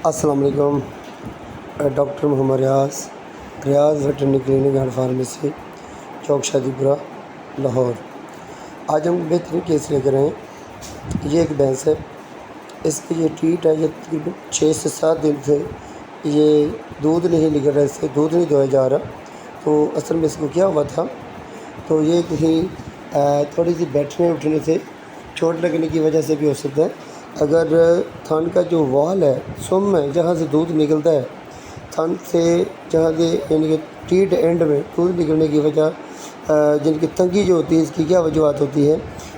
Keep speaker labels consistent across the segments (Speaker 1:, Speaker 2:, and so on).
Speaker 1: السلام علیکم۔ Doctor Muhammad Riaz veterinary clinic and pharmacy, چوک شادی پورہ، لاہور۔ آج ہم بہترین کیس لے کر آئے ہیں۔ یہ ایک بھینس ہے، اس کی یہ ٹریٹ ہے، یہ تقریباً 6 سے 7 دن سے یہ دودھ نہیں نکل رہا، اس سے دودھ نہیں دھویا جا رہا۔ تو اصل میں اس کو کیا ہوا تھا، تو یہ کہیں تھوڑی سی بیٹھنے اٹھنے سے چوٹ لگنے کی وجہ سے بھی ہو سکتا ہے۔ اگر تھن کا جو وال ہے، سم ہے، جہاں سے دودھ نکلتا ہے، تھن سے جہاں سے یعنی کہ ٹیٹ اینڈ میں دودھ نکلنے کی وجہ جن کی تنگی جو ہوتی ہے، اس کی کیا وجوہات ہوتی ہے؟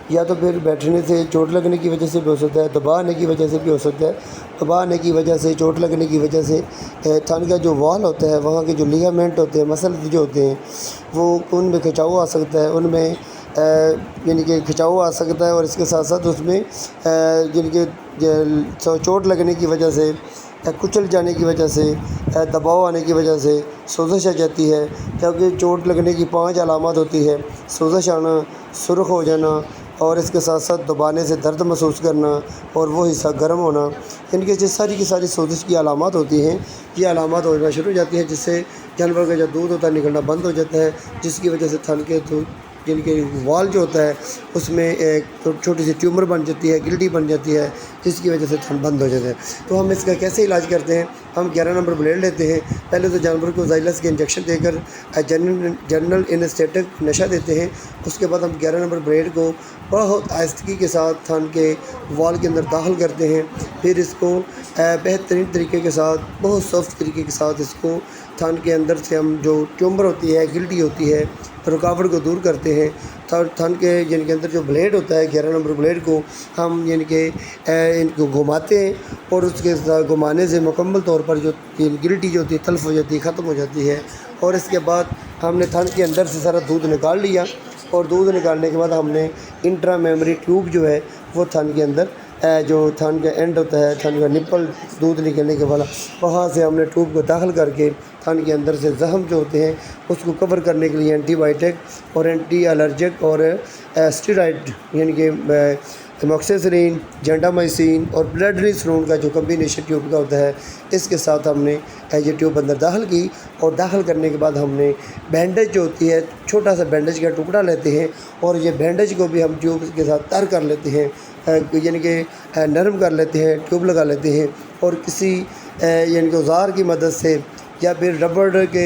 Speaker 1: یا تو پھر بیٹھنے سے چوٹ لگنے کی وجہ سے بھی ہو سکتا ہے، دبانے کی وجہ سے بھی ہو سکتا ہے۔ دبانے کی وجہ سے، چوٹ لگنے کی وجہ سے تھن کا جو وال ہوتا ہے، وہاں کے جو لیگامنٹ ہوتے ہیں، مسلز جو ہوتے ہیں، وہ ان میں کھچاؤ آ سکتا ہے، ان میں یعنی کہ کھچاؤ آ سکتا ہے، اور اس کے ساتھ ساتھ اس میں یعنی کہ چوٹ لگنے کی وجہ سے، کچل جانے کی وجہ سے، دباؤ آنے کی وجہ سے سوزش آ جاتی ہے۔ کیونکہ چوٹ لگنے کی 5 علامات ہوتی ہے: سوزش آنا، سرخ ہو جانا، اور اس کے ساتھ ساتھ دبانے سے درد محسوس کرنا، اور وہ حصہ گرم ہونا۔ ان کے ساری کی ساری سوزش کی علامات ہوتی ہیں۔ یہ علامات ہونا شروع ہو جاتی ہیں، جس سے جانور کا جو دودھ ہوتا ہے نکلنا بند ہو جاتا ہے، جس کی وجہ سے تھن کے جن کے وال جو ہوتا ہے، اس میں ایک چھوٹی سی ٹیومر بن جاتی ہے، گلٹی بن جاتی ہے، جس کی وجہ سے تھن بند ہو جاتا ہے۔ تو ہم اس کا کیسے علاج کرتے ہیں؟ ہم 11 نمبر بلیڈ لیتے ہیں۔ پہلے تو جانور کو زائلس کے انجیکشن دے کر جنرل انسٹیٹک نشہ دیتے ہیں۔ اس کے بعد ہم 11 نمبر بلیڈ کو بہت آہستگی کے ساتھ تھن کے وال کے اندر داخل کرتے ہیں۔ پھر اس کو بہترین طریقے کے ساتھ، بہت سافٹ طریقے کے ساتھ اس کو تھن کے اندر سے ہم جو ٹیومر ہوتی ہے، گلٹی ہوتی ہے، رکاوٹ کو دور کرتے ہیں۔ تھن کے یعنی کہ اندر جو بلیڈ ہوتا ہے، 11 نمبر بلیڈ کو ہم یعنی کہ ان کو گھماتے ہیں، اور اس کے گھمانے سے مکمل طور پر جو گلٹی جو ہوتی ہے تلف ہو جاتی ہے، ختم ہو جاتی ہے۔ اور اس کے بعد ہم نے تھن کے اندر سے سارا دودھ نکال لیا، اور دودھ نکالنے کے بعد ہم نے انٹرا میموری ٹیوب جو ہے وہ تھن کے اندر جو تھن کا اینڈ ہوتا ہے، تھن کا نپل دودھ نکلنے کے بعد وہاں سے ہم نے ٹیوب کو داخل کر کے تھن کے اندر سے زخم جو ہوتے ہیں اس کو کور کرنے کے لیے اینٹی بائیوٹک اور اینٹی الرجک اور اسٹیرائڈ یعنی کہ ایموکسیسلین، جینڈامائسین اور پلیڈنیسولون کا جو کمبینیشن ٹیوب کا ہوتا ہے، اس کے ساتھ ہم نے یہ ٹیوب اندر داخل کی، اور داخل کرنے کے بعد ہم نے بینڈیج جو ہوتی ہے، چھوٹا سا بینڈیج کا ٹکڑا لیتے ہیں، اور یہ بینڈیج کو بھی ہم ٹیوب کے ساتھ تر کر لیتے ہیں، یعنی کہ نرم کر لیتے ہیں، ٹیوب لگا لیتے ہیں، اور کسی یعنی کہ اوزار کی مدد سے، یا پھر ربڑ کے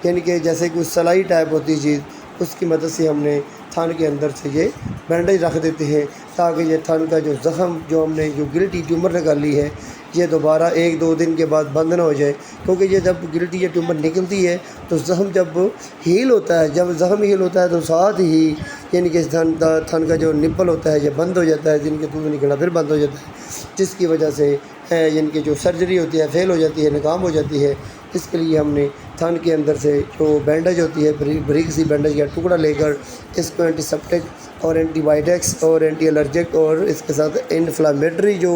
Speaker 1: یعنی کہ جیسے کوئی سلائی ٹائپ ہوتی چیز، اس کی مدد سے ہم نے تھن کے اندر سے یہ بینڈیج رکھ دیتے ہیں، تاکہ یہ تھن کا جو زخم جو ہم نے جو گلٹی ٹیومر نکالی ہے، یہ دوبارہ 1-2 دن کے بعد بند نہ ہو جائے۔ کیونکہ یہ جب گلٹی یا ٹیومر نکلتی ہے تو زخم جب ہیل ہوتا ہے، جب زخم ہیل ہوتا ہے تو ساتھ ہی یعنی کہ تھن کا جو نپل ہوتا ہے یہ بند ہو جاتا ہے، جن کے دودھ نکلنا پھر بند ہو جاتا ہے، جس کی وجہ سے یعنی کہ جو سرجری ہوتی ہے فیل ہو جاتی ہے، ناکام ہو جاتی ہے۔ اس کے لیے ہم نے تھن کے اندر سے جو بینڈیج ہوتی ہے، بریک سی بینڈیج کا ٹکڑا لے کر اس کو اینٹی سیپٹک اور اینٹی بائیوٹکس اور اینٹی الرجک اور اس کے ساتھ انفلامیٹری جو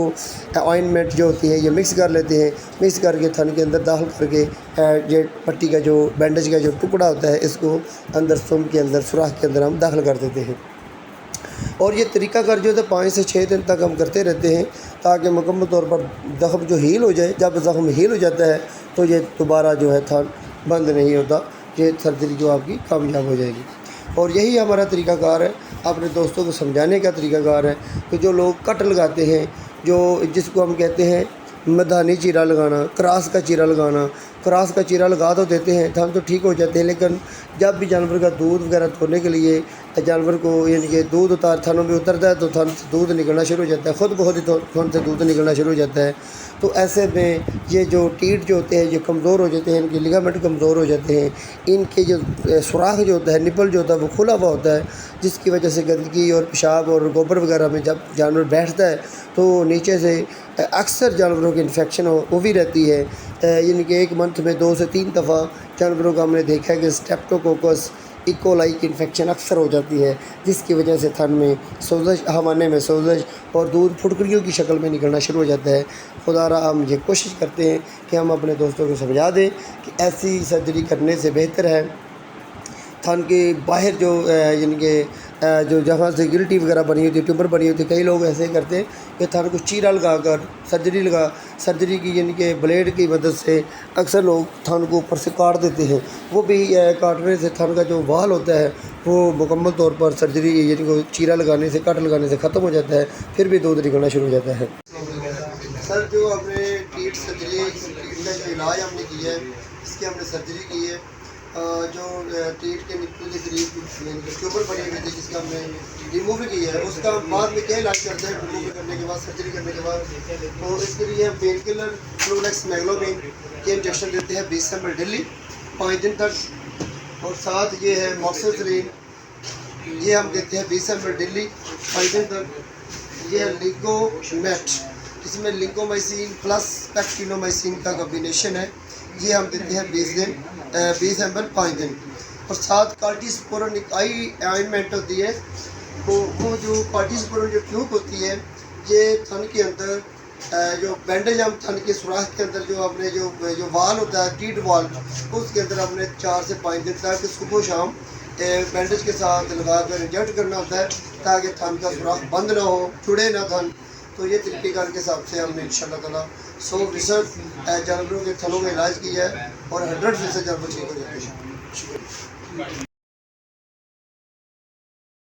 Speaker 1: آئنمنٹ جو ہوتی ہے یہ مکس کر لیتے ہیں۔ مکس کر کے تھن کے اندر داخل کر کے یہ پٹی کا جو بینڈیج کا جو ٹکڑا ہوتا ہے، اس کو اندر سم کے اندر، سوراخ کے اندر ہم داخل کر دیتے ہیں۔ اور یہ طریقہ کار جو ہے 5 سے 6 دن تک ہم کرتے رہتے ہیں، تاکہ مکمل طور پر زخم جو ہیل ہو جائے۔ جب زخم ہیل ہو جاتا ہے تو یہ دوبارہ جو ہے تھن بند نہیں ہوتا، یہ سرجری جو آپ کی کامیاب ہو جائے گی۔ اور یہی ہمارا طریقہ کار ہے، اپنے دوستوں کو سمجھانے کا طریقہ کار ہے کہ جو لوگ کٹ لگاتے ہیں، جو جس کو ہم کہتے ہیں مدانی چیرا لگانا، کراس کا چیرا لگانا، کراس کا چیرا لگا تو دیتے ہیں، تھن تو ٹھیک ہو جاتے ہیں، لیکن جب بھی جانور کا دودھ وغیرہ دھونے کے لیے جانور کو یعنی کہ دودھ تھنوں میں اترتا ہے تو تھن سے دودھ نکلنا شروع ہو جاتا ہے، خود بخود ہی تھن سے دودھ نکلنا شروع ہو جاتا ہے۔ تو ایسے میں یہ جو ٹیٹ جو ہوتے ہیں یہ کمزور ہو جاتے ہیں، ان کے لیگامنٹ کمزور ہو جاتے ہیں، ان کے جو سوراخ جو ہوتا ہے، نپل جو ہوتا ہے وہ کھلا ہوا ہوتا ہے، جس کی وجہ سے گندگی اور پیشاب اور گوبر وغیرہ میں جب جانور بیٹھتا ہے تو نیچے سے اکثر جانوروں کی انفیکشن وہ بھی رہتی ہے، یعنی کہ 1 منتھ میں 2 سے 3 دفعہ جانوروں کا ہم نے دیکھا ہے کہ اسٹیپٹوکوکس ایکولائی کی انفیکشن اکثر ہو جاتی ہے، جس کی وجہ سے تھن میں سوزش، ہوانے میں سوزش اور دودھ پھٹکریوں کی شکل میں نکلنا شروع ہو جاتا ہے۔ خدا را ہم یہ کوشش کرتے ہیں کہ ہم اپنے دوستوں کو سمجھا دیں کہ ایسی سرجری کرنے سے بہتر ہے تھن کے باہر جو یعنی کہ جو جہاں سے گلٹی وغیرہ بنی ہوتی ہے، ٹیومر بنی ہوتی ہے، کئی لوگ ایسے کرتے ہیں کہ تھن کو چیرا لگا کر سرجری کی، یعنی کہ بلیڈ کی مدد سے اکثر لوگ تھن کو اوپر سے کاٹ دیتے ہیں. وہ بھی کاٹنے سے تھن کا جو وال ہوتا ہے وہ مکمل طور پر سرجری یعنی کہ چیرا لگانے سے، کٹ لگانے سے ختم ہو جاتا ہے، پھر بھی دودھ نکلنا شروع ہو جاتا ہے. سر جو ہم نے ٹیٹ سرجری، ٹیٹ کا جو علاج ہم نے کیا ہے، اس کی ہم نے سرجری کی ہے. جو ٹیٹ کے نپل کے قریب ٹیوبر بنی ہوئی تھی جس کا ہم نے ریموو بھی کیا ہے، اس کا بعد میں کیا علاج کرتے ہیں ریموو کرنے کے بعد، سرجری کرنے کے بعد. تو اس کے لیے ہم پین کلر فلولیکس میگلومین کے انجیکشن دیتے ہیں 20 ml ڈیلی 5 دن تک. اور ساتھ یہ ہے موکسیسلین، یہ ہم دیتے ہیں 20 ml ڈیلی 5 دن تک. یہ ہے لنکو میٹ، اس میں لنکومائسین پلس پیکٹینومائسین کا کمبینیشن ہے، یہ ہم دیتے ہیں 20 ml 5 دن. اور ساتھ کارٹیسپورن ایک آئنمنٹ ہوتی ہے، تو وہ جو کارٹیسپورن جو ٹیوب ہوتی ہے، یہ تھن کے اندر جو بینڈیج ہم تھن کے سوراخ کے اندر جو ہم نے جو وال ہوتا ہے ٹیٹ وال، اس کے اندر ہم نے 4 سے 5 دن تک صبح و شام بینڈیج کے ساتھ لگا کر انجیکٹ کرنا ہوتا ہے تاکہ تھن کا سوراخ بند نہ ہو، چھڑے نہ تھن. تو یہ طریقہ کار کے حساب سے ہم نے انشاءاللہ تعالیٰ 100% جانوروں کے تھنوں کا علاج کیا ہے اور 100% جانور ٹھیک ہو جاتے ہیں.